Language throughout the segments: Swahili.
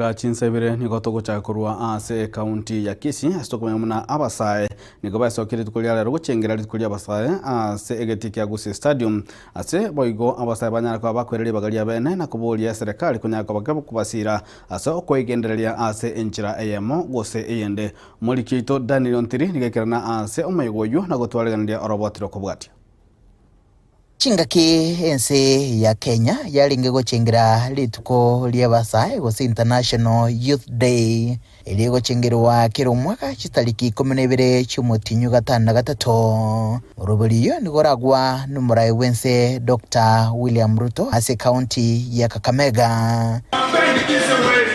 Chianga chinsebire nigoto guchakurwa ase county ya Kisii asitokumenya muna abasae nigoba sokire tukulia ruguchengera tukulia abasae ase egeti kya Gusii Stadium ase boigo abasae banyara kwa bakwereri bagalia bene na kubulia serikali kunyaka bakabo kubasira ase okwegendereria ase enchira eyemo gose eyende mulikito Daniel Ontiri nigekerana ase omayigoyo na gutwariganira orobotiro kubwatia Chingaki ense ya Kenya yalinge gochengira lituko lya basae gose International Youth Day ili gochengerwa kero mwaka chitariki 12 cy'umutinyu gatanu gatatu uruburiyo nigoragwa n'umurai wense Dr. William Ruto ase county ya Kakamega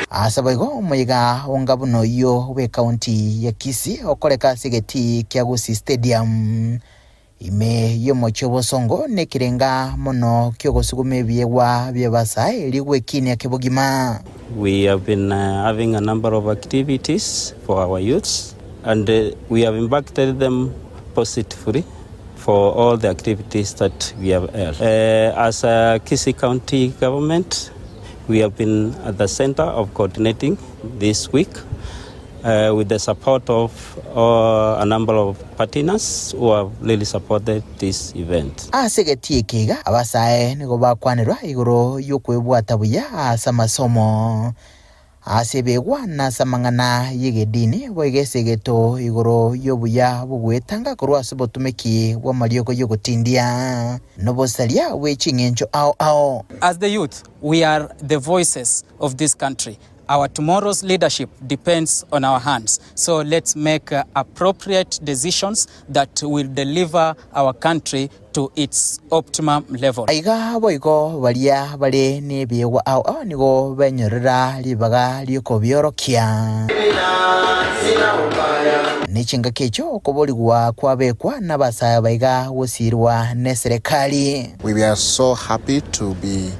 asabayigo umuyiga ongabuno yo we county ya Kisii okoreka sigeti kya Gusii Stadium ime yomocho bosongo nekirenga mono kyogosugume byewa byebasae ligwe kini ya kibugima. We have been having a number of activities for our youths and we have impacted them positively for all the activities that we have held. As a Kisii County government, we have been at the center of coordinating this week with the support of a number of partners who have really supported this event. Asegeti kiga abasae nigo bakwanirwa igoro yokwebwata buya asa masomo asebegwa na samangana yegedini boigesegeto igoro yobuya bugwetanga korwa sobotumeki wa marioko yogotindia nobosalia wechingencho ao. As the youth, we are the voices of this country. Our tomorrow's leadership depends on our hands. So let's make appropriate decisions that will deliver our country to its optimum level. Aiga boigo balia bale ne byewa ao nigo banyorera libaga lioko byorokia. Nichinga kecho koboligwa kwabekwa nabasaya baiga wosirwa ne serikali. We are so happy to be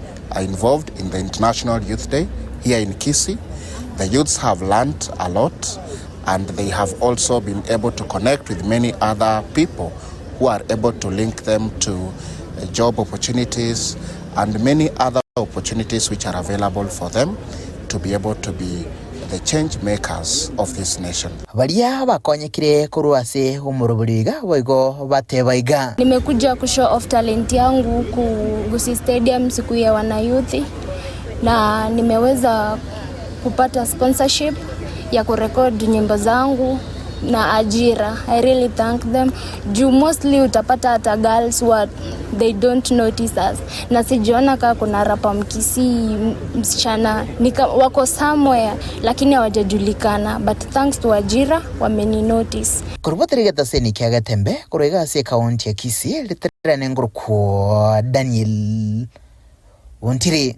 involved in the International Youth Day here in Kisii. The youths have learned a lot and they have also been able to connect with many other people who are able to link them to job opportunities and many other opportunities which are available for them to be able to be the change makers of this nation. Balia bakonyekire kuruase umuruburiga boigo batebaiga. Nimekuja kushow off talent yangu ku Gusii Stadium siku ya wana youth na nimeweza kupata sponsorship ya kurekod nyimbo zangu na ajira. I really thank them. Mostly utapata hata girls what they don't notice us. Na sijiona kama kuna rapa Mkisii msichana wako somewhere lakini hawajajulikana, but thanks to ajira wameni notice. Kuruboterega taseni kyaga tembe kurega se county ya Kisii litrane nguruko Daniel Ontiri.